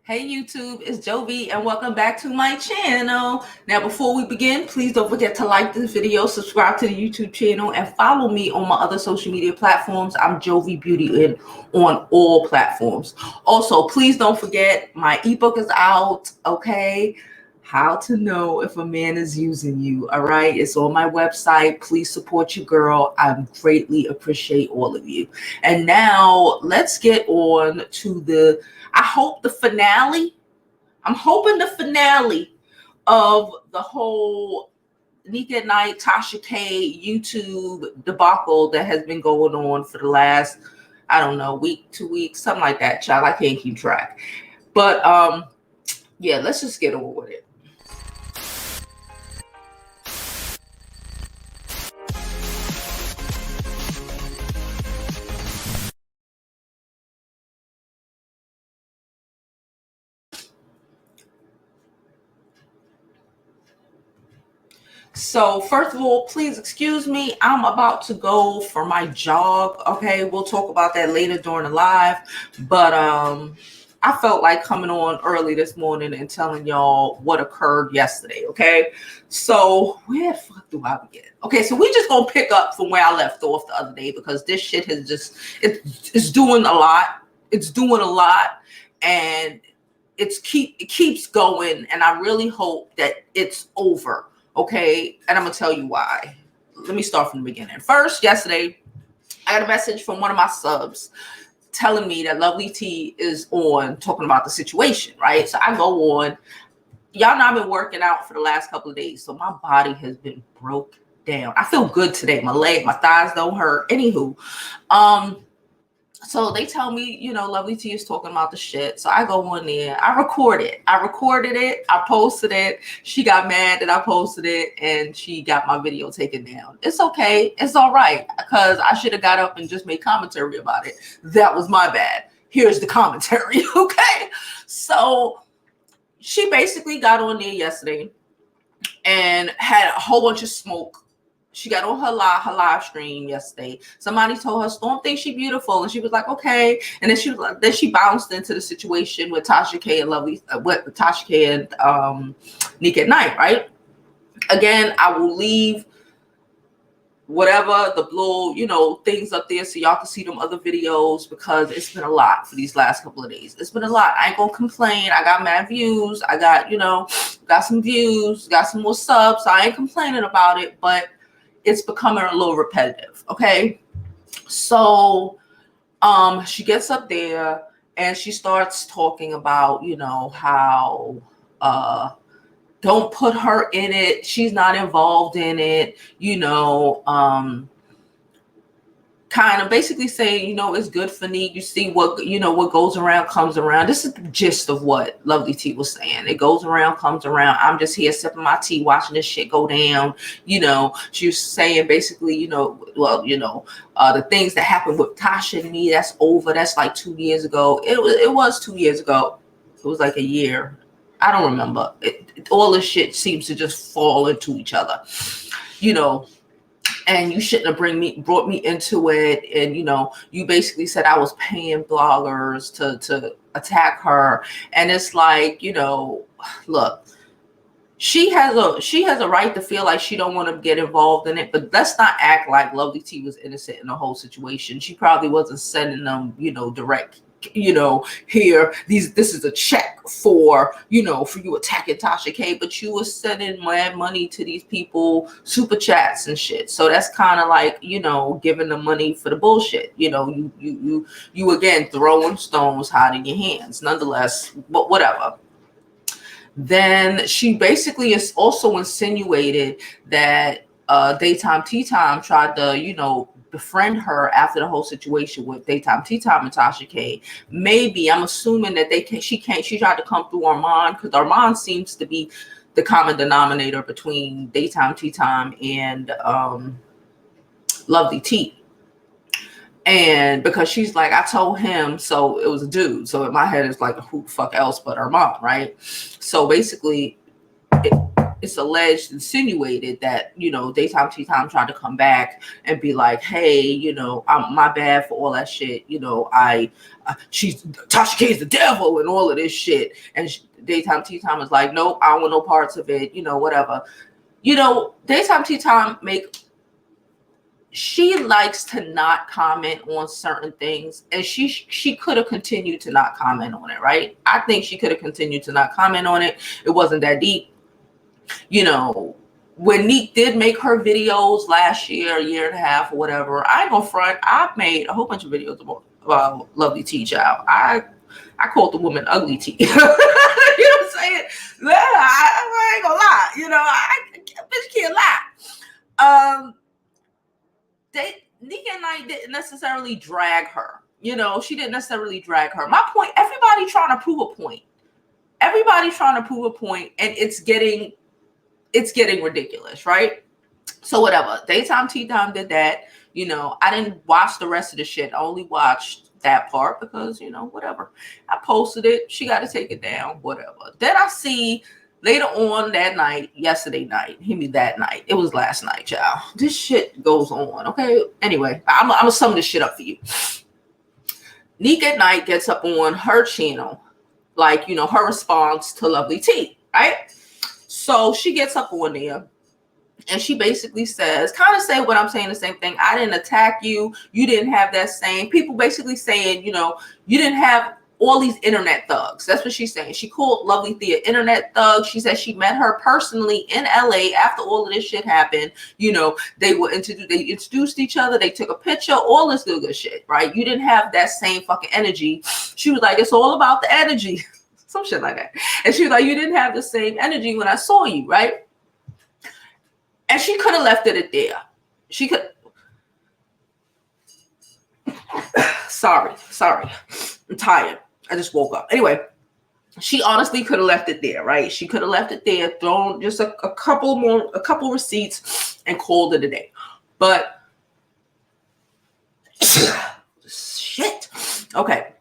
Hey YouTube, it's Jovi and welcome back to my channel. Now before we begin, please don't forget to like this video, subscribe to the YouTube channel, and follow me on my other social media platforms. I'm Jovi Beauty on all platforms. Also, please don't forget my ebook is out, okay? How to know if a man is using you, all right? It's on my website. Please support your girl. I greatly appreciate all of you. And now let's get on to I hope the finale. I'm hoping the finale of the whole Nique and NITE, Tasha K YouTube debacle that has been going on for the last, I don't know, week, 2 weeks, something like that, child. I can't keep track. But yeah, let's just get on with it. So first of all, please excuse me. I'm about to go for my jog. Okay, we'll talk about that later during the live. But I felt like coming on early this morning and telling y'all what occurred yesterday. Okay, so where the fuck do I begin? Okay, so we just gonna pick up from where I left off the other day because this shit has it's doing a lot. It's doing a lot, and it keeps going. And I really hope that it's over. Okay, and I'm gonna tell you why. Let me start from the beginning. First, yesterday, I got a message from one of my subs telling me that Lovelyti is on talking about the situation, right? So I go on. Y'all know I've been working out for the last couple of days, so my body has been broke down. I feel good today. My thighs don't hurt. Anywho, so they tell me, Lovelyti is talking about the shit. So I go on there. I recorded it. I posted it. She got mad that I posted it, and she got my video taken down. It's okay. It's all right, because I should have got up and just made commentary about it. That was my bad. Here's the commentary, okay? So she basically got on there yesterday and had a whole bunch of smoke. She got on her live stream yesterday. Somebody told her Storm thinks she's beautiful, and she was like, okay. And then she bounced into the situation with Tasha K and Nique at Night, right? Again, I will leave whatever the blue, things up there so y'all can see them other videos, because it's been a lot for these last couple of days. It's been a lot. I ain't gonna complain. I got mad views. I got, got some views, got some more subs. So I ain't complaining about it, but it's becoming a little repetitive. Okay. So she gets up there and she starts talking about, how don't put her in it. She's not involved in it, kind of basically saying, it's good for Nique. You see what goes around comes around. This is the gist of what Lovelyti was saying. It goes around, comes around. I'm just here sipping my tea, watching this shit go down. She was saying basically, the things that happened with Tasha and me, that's over. That's like 2 years ago. It was 2 years ago. It was like a year. I don't remember. All this shit seems to just fall into each other, and you shouldn't have brought me into it. And you basically said I was paying bloggers to attack her. And it's like, look, she has a right to feel like she don't want to get involved in it, but let's not act like Lovelyti was innocent in the whole situation. She probably wasn't sending them, direct, here, this is a check for you attacking Tasha K, but you were sending mad money to these people, super chats and shit. So that's kind of like, giving them money for the bullshit. You again throwing stones, hiding your hands, nonetheless, but whatever. Then she basically is also insinuated that Daytime Tea Time tried to, befriend her after the whole situation with Daytime Tea Time and Tasha K. Maybe, I'm assuming that she tried to come through Armand, because Armand seems to be the common denominator between Daytime Tea Time and Lovelyti. And because she's like, I told him, so it was a dude. So in my head, it's like, who the fuck else but Armand, right? So basically, it's alleged, insinuated that, you know, Daytime Tea Time tried to come back and be like, hey, you know, my bad for all that shit. You know, she's Tasha K is the devil and all of this shit. And Daytime Tea Time is like, nope, I don't want no parts of it, you know, whatever. You know, Daytime Tea Time she likes to not comment on certain things, and she could have continued to not comment on it, right? I think she could have continued to not comment on it. It wasn't that deep. You know, when Nique did make her videos last year, a year and a half or whatever, I ain't gonna front, I've made a whole bunch of videos about Lovelyti, child. I called the woman ugly tea. You know what I'm saying? I ain't gonna lie. You know, bitch can't lie. Nique and I didn't necessarily drag her. You know, she didn't necessarily drag her. My point, everybody trying to prove a point. Everybody's trying to prove a point, and it's getting ridiculous, right? So whatever. Daytime Tea Time did that. You know, I didn't watch the rest of the shit. I only watched that part because, you know, whatever. I posted it. She got to take it down, whatever. Then I see later on that night, yesterday night, that night. It was last night, y'all. This shit goes on, okay? Anyway, I'm going to sum this shit up for you. Nique at night gets up on her channel, like, you know, her response to Lovelyti, right? So she gets up on there and she basically says, kind of say what I'm saying, the same thing. I didn't attack you. You didn't have that same. People basically saying, you know, you didn't have all these internet thugs. That's what she's saying. She called Lovelyti an internet thug. She said she met her personally in LA after all of this shit happened. You know, they introduced each other. They took a picture, all this good shit, right? You didn't have that same fucking energy. She was like, it's all about the energy. Some shit like that. And she was like, you didn't have the same energy when I saw you, right? And she could have left it at there. She could. Sorry. I'm tired. I just woke up. Anyway, she honestly could have left it there, right? She could have left it there, thrown just a couple receipts, and called it a day. But shit. Okay.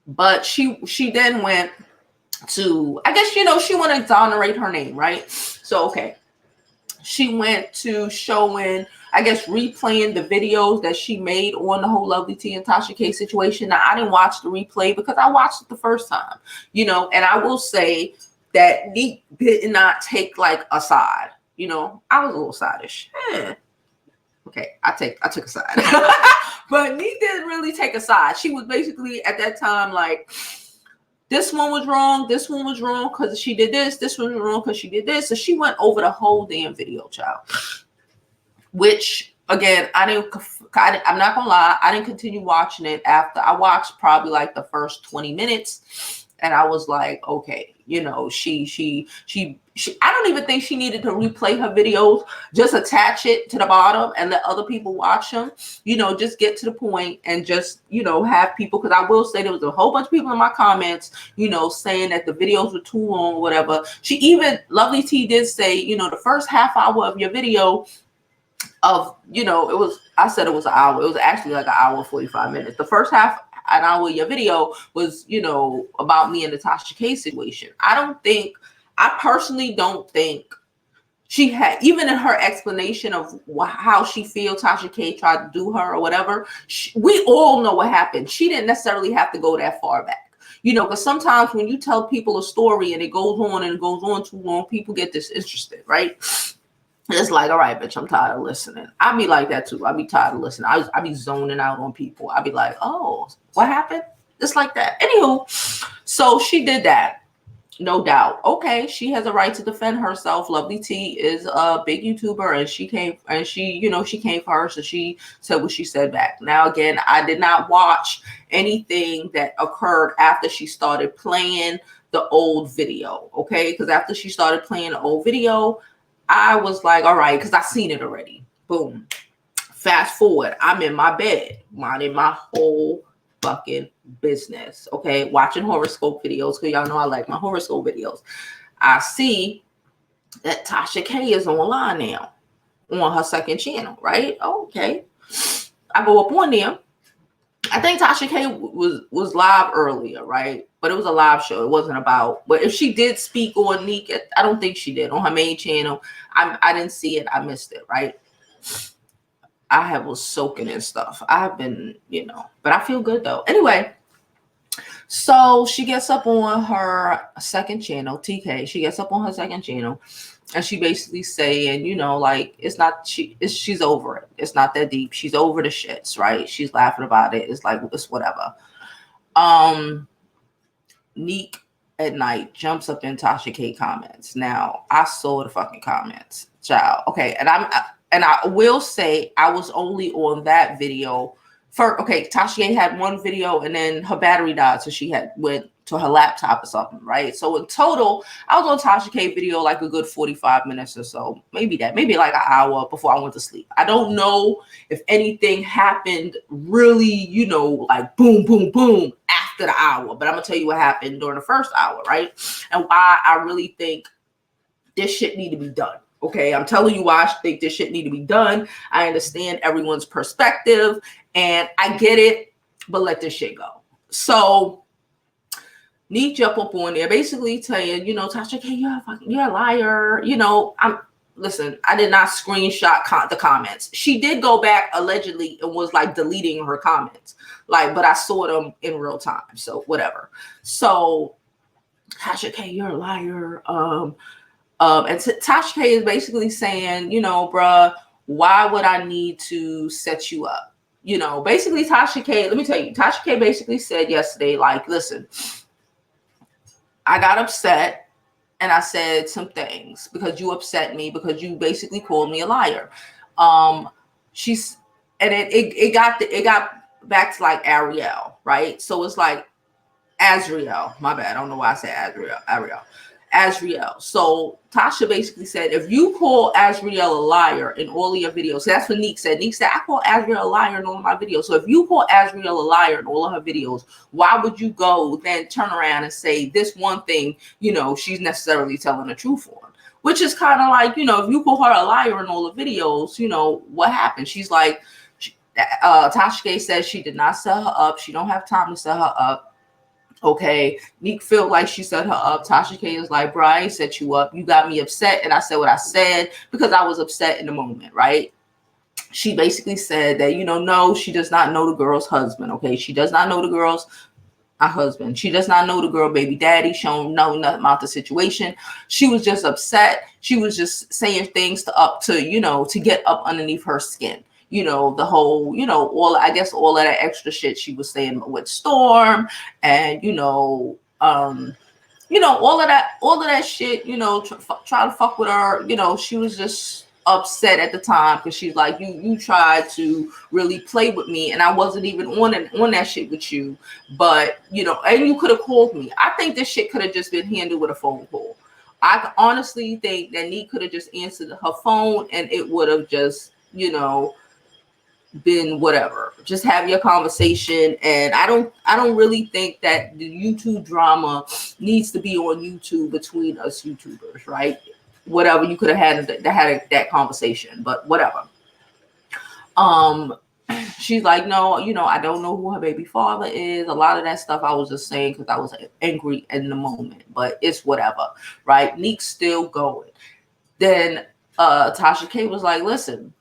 But she then went to, I guess, you know, she want to exonerate her name, right? So, okay. She went to showing, I guess, replaying the videos that she made on the whole Lovelyti and Tasha K situation. Now, I didn't watch the replay because I watched it the first time, you know, and I will say that Nique did not take like a side. You know, I was a little side-ish. Okay, I took a side. But Nique didn't really take a side. She was basically at that time like, this one was wrong. This one was wrong because she did this. This one was wrong because she did this. So she went over the whole damn video, child. Which, again, I'm not going to lie. I didn't continue watching it after I watched probably like the first 20 minutes. And I was like, okay, you know, she I don't even think she needed to replay her videos. Just attach it to the bottom and let other people watch them. You know, just get to the point and just, you know, have people, because I will say there was a whole bunch of people in my comments, you know, saying that the videos were too long or whatever. Lovelyti did say, you know, the first half hour of your video of, you know, I said it was an hour. It was actually like an hour and 45 minutes. The first half an hour of your video was, you know, about me and the Tasha K situation. I personally don't think she had, even in her explanation of how she feels Tasha K tried to do her or whatever, we all know what happened. She didn't necessarily have to go that far back. You know, because sometimes when you tell people a story and it goes on and it goes on too long, people get disinterested, right? It's like, all right, bitch, I'm tired of listening. I be like that too. I be tired of listening. I be zoning out on people. I be like, oh, what happened? Just like that. Anywho, so she did that. No doubt. Okay, she has a right to defend herself. Lovelyti is a big YouTuber, and she came first, so she said what she said back. Now, again, I did not watch anything that occurred after she started playing the old video, okay? Because after she started playing the old video, I was like, all right, because I seen it already. Boom. Fast forward, I'm in my bed, minding my whole fucking business, okay? Watching horoscope videos, because y'all know I like my horoscope videos. I see that Tasha K is online now on her second channel, right? Okay. I go up on there I think Tasha K was live earlier, right? But it was a live show. It wasn't about. But if she did speak on Nique, I don't think she did on her main channel. I didn't see it. I missed it, right? I was soaking in stuff. I've been, but I feel good though. Anyway, so she gets up on her second channel, TK. She gets up on her second channel, and she basically saying, like she's over it. It's not that deep. She's over the shits, right? She's laughing about it. It's like it's whatever. Nique at NITE jumps up in Tasha K comments. Now I saw the fucking comments, child. Okay, and I will say I was only on that video. Tasha K had one video and then her battery died, so she went to her laptop or something, right? So in total, I was on Tasha K video like a good 45 minutes or so, maybe like an hour before I went to sleep. I don't know if anything happened really, like boom, boom, boom after the hour, but I'm gonna tell you what happened during the first hour, right? And why I really think this shit need to be done. Okay, I'm telling you why I think this shit need to be done. I understand everyone's perspective and I get it, but let this shit go. So Nique jump up on there basically saying, Tasha K, you're a liar. Listen, I did not screenshot the comments. She did go back allegedly and was like deleting her comments, but I saw them in real time. So whatever. So Tasha K, you're a liar. And Tasha K is basically saying, bruh, why would I need to set you up? Basically Tasha K, let me tell you, Tasha K basically said yesterday, like, listen, I got upset and I said some things because you upset me because you basically called me a liar. It got back to like Ariel, right? So it's like Azriel, my bad. I don't know why I said Azriel. So Tasha basically said, if you call Azriel a liar in all of your videos, so that's what Nique said. Nique said, I call Azriel a liar in all of my videos. So if you call Azriel a liar in all of her videos, why would you go then turn around and say this one thing, she's necessarily telling the truth on? Which is kind of like, if you call her a liar in all the videos, what happened? She's like, Tasha K says she did not set her up. She don't have time to set her up. Okay, Nique felt like she set her up. Tasha K is like, bro, I ain't set you up. You got me upset, and I said what I said because I was upset in the moment, right? She basically said that, no, she does not know the girl's husband. Okay, she does not know the girl's husband. She does not know the girl baby daddy. She don't know nothing about the situation. She was just upset. She was just saying things to get up underneath her skin. The whole, all of that extra shit she was saying with Storm and, all of that shit, try to fuck with her. She was just upset at the time because she's like, you tried to really play with me and I wasn't even on that shit with you. But, and you could have called me. I think this shit could have just been handled with a phone call. I honestly think that Nique could have just answered her phone and it would have just, been whatever. Just have your conversation. And I don't really think that the YouTube drama needs to be on YouTube between us YouTubers, right? Whatever, you could have had that conversation, but whatever. She's like, no, I don't know who her baby father is. A lot of that stuff I was just saying because I was angry in the moment, but it's whatever, right? Nique's still going. Then Tasha K was like, listen,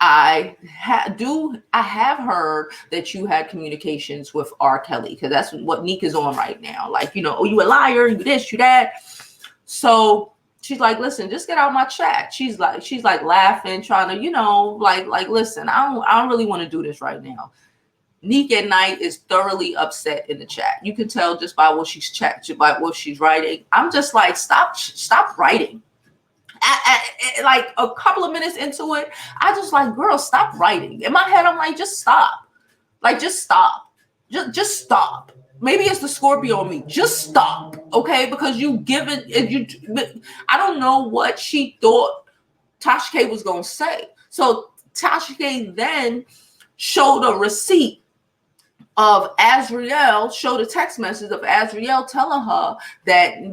I have heard that you had communications with R. Kelly because that's what Nique is on right now. Like, oh, you a liar, you this, you that. So she's like, listen, just get out my chat. She's like laughing, trying to, like, listen, I don't really want to do this right now. Nique at NITE is thoroughly upset in the chat. You can tell just by what she's writing. I'm just like, stop writing. Like a couple of minutes into it, I just like, girl, stop writing. In my head, I'm like, just stop. Like, just stop. Just stop. Maybe it's the Scorpio in me. Just stop. Okay? Because I don't know what she thought Tasha K was going to say. So Tasha K then showed a receipt of Azriel, showed a text message of Azriel telling her that,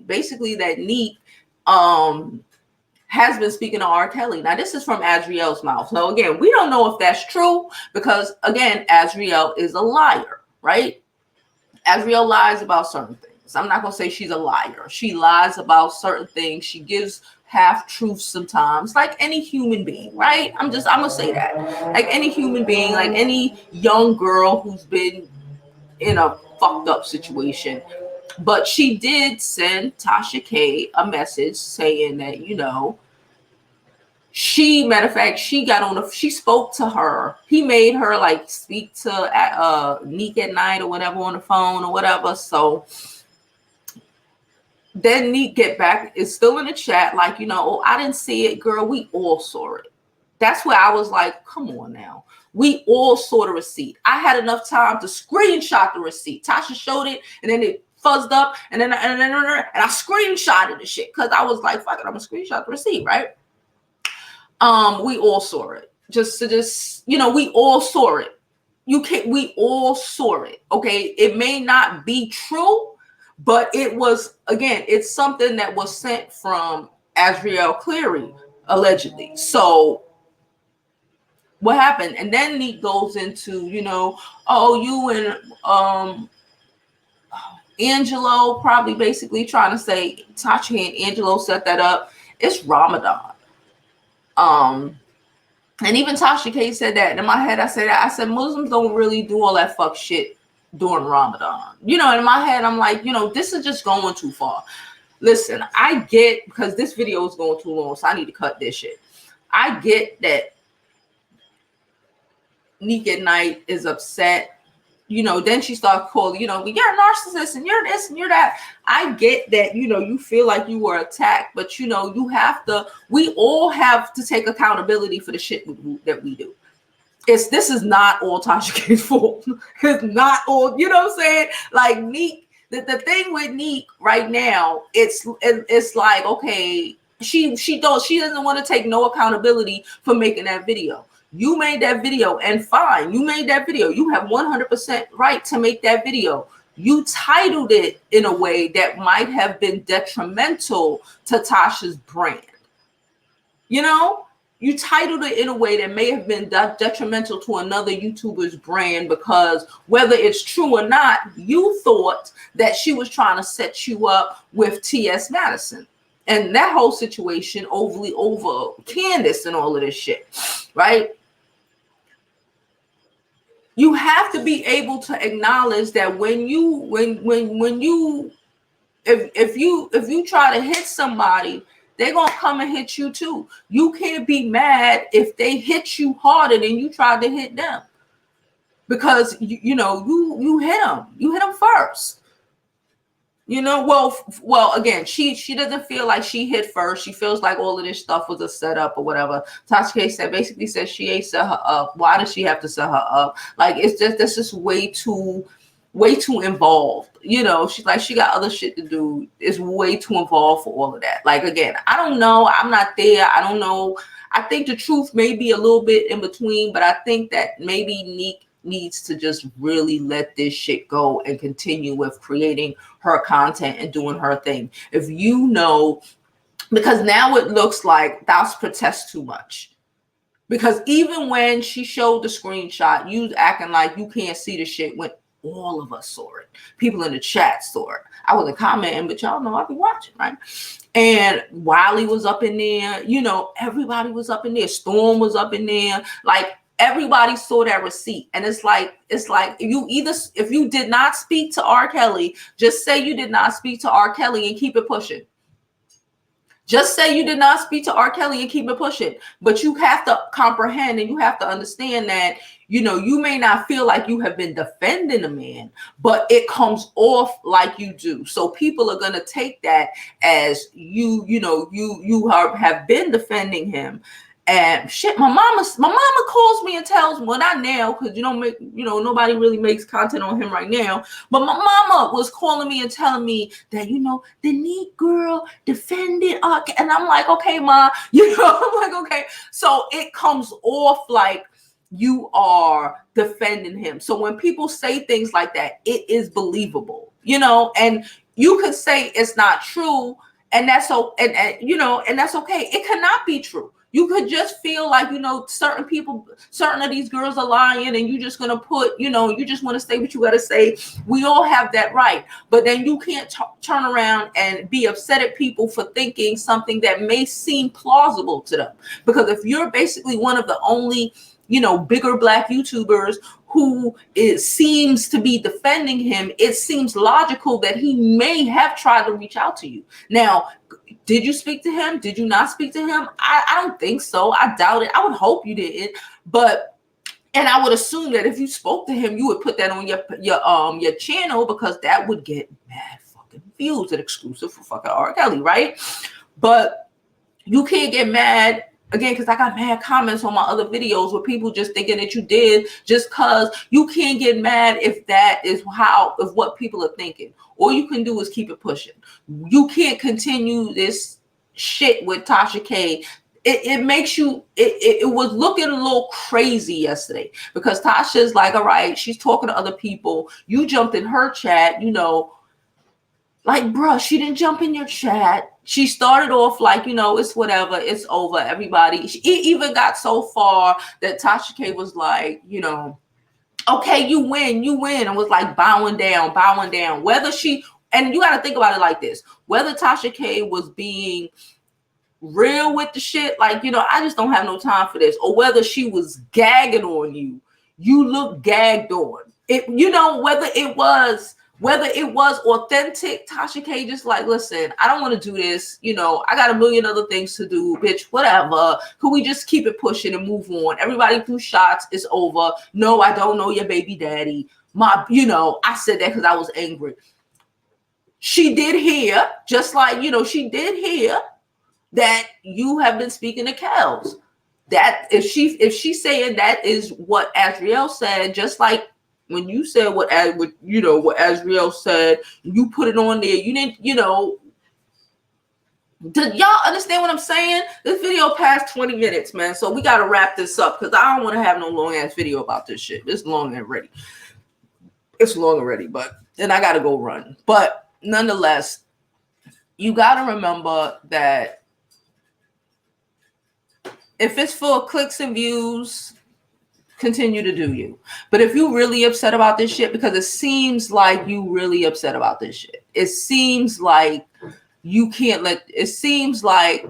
basically that Nique, has been speaking to R. Kelly. Now, this is from Azriel's mouth. So again, we don't know if that's true because, again, Azriel is a liar, right? Azriel lies about certain things. I'm not going to say she's a liar. She lies about certain things. She gives half truths sometimes, like any human being, right? I'm going to say that. Like any human being, like any young girl who's been in a fucked up situation. But she did send Tasha K a message saying that, matter of fact, she spoke to her. He made her like speak to Nique at night or whatever on the phone or whatever. So then Nique get back, is still in the chat, like, oh, I didn't see it, girl. We all saw it. That's where I was like, come on now. We all saw the receipt. I had enough time to screenshot the receipt. Tasha showed it, and then it fuzzed up, and then I screenshotted the shit because I was like, fuck it, I'm gonna screenshot the receipt, right? We all saw it. We all saw it. We all saw it. Okay. It may not be true, but it was, again, it's something that was sent from Azriel Cleary, allegedly. So what happened? And then Nique goes into, oh, you and Angelo probably basically trying to say Tasha and Angelo set that up. It's Ramadan. And even Tasha K said that. In my head, I said Muslims don't really do all that fuck shit during Ramadan. In my head, I'm like, this is just going too far. Listen, I get, because this video is going too long, so I need to cut this shit. I get that Nique at night is upset. Then she starts calling, you're a narcissist and you're this and you're that. I get that, you feel like you were attacked, but we all have to take accountability for the shit that we do. This is not all Tasha K's fault. It's not all, you know what I'm saying? Like Nique, the thing with Nique right now, it's like, okay, she doesn't want to take no accountability for making that video. You made that video, and fine, you made that video. You have 100% right to make that video. You titled it in a way that might have been detrimental to Tasha's brand. You titled it in a way that may have been detrimental to another YouTuber's brand, because whether it's true or not, you thought that she was trying to set you up with T.S. Madison. And that whole situation over Candace and all of this shit, right? You have to be able to acknowledge that if you try to hit somebody, they're gonna come and hit you too. You can't be mad if they hit you harder than you tried to hit them, because you hit them. You hit them first. Well, again, she doesn't feel like she hit first. She feels like all of this stuff was a setup or whatever. Tasha K basically says she ain't set her up. Why does she have to set her up? Like, that's just way too involved. She's like, she got other shit to do. It's way too involved for all of that. Like, again, I don't know. I'm not there. I don't know. I think the truth may be a little bit in between, but I think that maybe Nique needs to just really let this shit go and continue with creating her content and doing her thing. Because now it looks like that's protest too much. Because even when she showed the screenshot, you acting like you can't see the shit when all of us saw it. People in the chat saw it. I wasn't commenting, but y'all know I be watching, right? And Wiley was up in there. Everybody was up in there. Storm was up in there. Like, everybody saw that receipt. And it's like if you did not speak to R. Kelly, just say you did not speak to R. Kelly and keep it pushing. Just say you did not speak to R. Kelly and keep it pushing. But you have to comprehend and you have to understand that, you may not feel like you have been defending a man, but it comes off like you do. So people are going to take that as you have been defending him. And shit, my mama calls me and tells me, well, not now, because nobody really makes content on him right now. But my mama was calling me and telling me that, the Nique girl defended and I'm like, okay, ma, I'm like, okay. So it comes off like you are defending him. So when people say things like that, it is believable, and you could say it's not true. And that's so, and you know, and that's okay. It cannot be true. You could just feel like, you know, certain people, certain of these girls are lying, and you're just gonna put, you know, you just want to say what you gotta say. We all have that right, but then you can't turn around and be upset at people for thinking something that may seem plausible to them. Because if you're basically one of the only, you know, bigger Black YouTubers who seems to be defending him, it seems logical that he may have tried to reach out to you. Now, did you speak to him? Did you not speak to him? I don't think so. I doubt it. I would hope you didn't. But, and I would assume that if you spoke to him, you would put that on your channel, because that would get mad fucking views and exclusive for fucking R. Kelly, right? But you can't get mad again, because I got mad comments on my other videos with people just thinking that you did, just because. You can't get mad if that is if what people are thinking. All you can do is keep it pushing. You can't continue this shit with Tasha K. It makes you, it was looking a little crazy yesterday, because Tasha's like, all right, she's talking to other people. You jumped in her chat, you know, like, bruh, she didn't jump in your chat. She started off like, you know, it's whatever, it's over, everybody. It even got so far that Tasha K was like, you know, okay, you win, and was like bowing down. Whether she, and you got to think about it like this, whether Tasha K was being real with the shit, like, you know, I just don't have no time for this, or whether she was gagging on you, you look gagged on it, you know, whether it was authentic, Tasha K just like, listen, I don't want to do this. You know, I got a million other things to do, bitch, whatever. Could we just keep it pushing and move on? Everybody threw shots. It's over. No, I don't know your baby daddy. You know, I said that because I was angry. She did hear, just like, you know, she did hear that you have been speaking to Kels. That if she's saying that is what Azriel said, just like when you said what Azriel said, you put it on there. You didn't, you know. Did y'all understand what I'm saying? This video passed 20 minutes, man. So we got to wrap this up, because I don't want to have no long ass video about this shit. It's long already. But then I got to go run. But nonetheless, you got to remember that if it's for clicks and views, continue to do you. But if you really upset about this shit, because it seems like you really upset about this shit, it seems like you can't it seems like,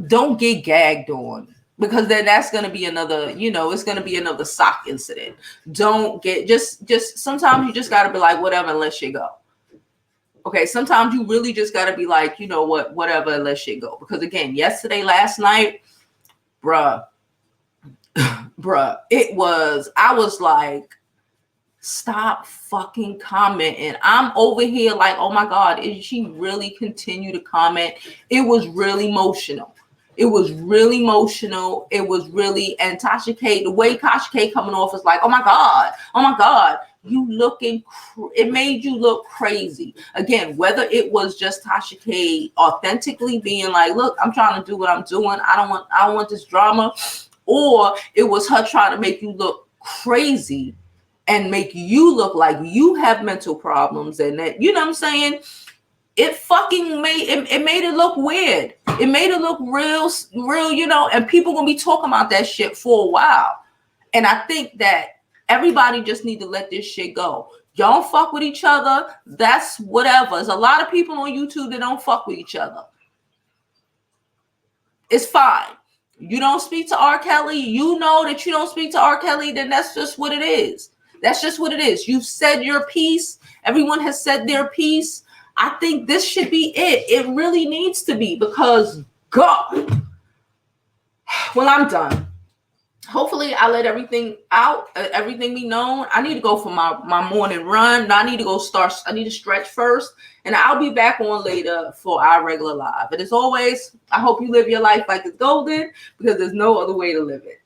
don't get gagged on, because then that's going to be another, you know, it's going to be another sock incident. Don't get, just sometimes you just got to be like, whatever, and let shit go. Okay, sometimes you really just got to be like, you know what, whatever, and let shit go. Because again, last night, bruh, I was like, stop fucking commenting. I'm over here like, oh my God, did she really continue to comment? It was really emotional. And Tasha K, the way Tasha K coming off is like, oh my God, you looking, it made you look crazy. Again, whether it was just Tasha K authentically being like, look, I'm trying to do what I'm doing. I don't want this drama. Or it was her trying to make you look crazy and make you look like you have mental problems, and that, you know what I'm saying? It fucking made it look weird. It made it look real, you know, and people gonna be talking about that shit for a while. And I think that everybody just need to let this shit go. Y'all don't fuck with each other. That's whatever. There's a lot of people on YouTube that don't fuck with each other. It's fine. You don't speak to R. Kelly. You know that you don't speak to R. Kelly, then that's just what it is. That's just what it is. You've said your piece. Everyone has said their piece. I think this should be it. It really needs to be, because God. Well, I'm done. Hopefully I let everything out, everything be known. I need to go for my morning run. I need to stretch first, and I'll be back on later for our regular live. But as always, I hope you live your life like it's golden, because there's no other way to live it.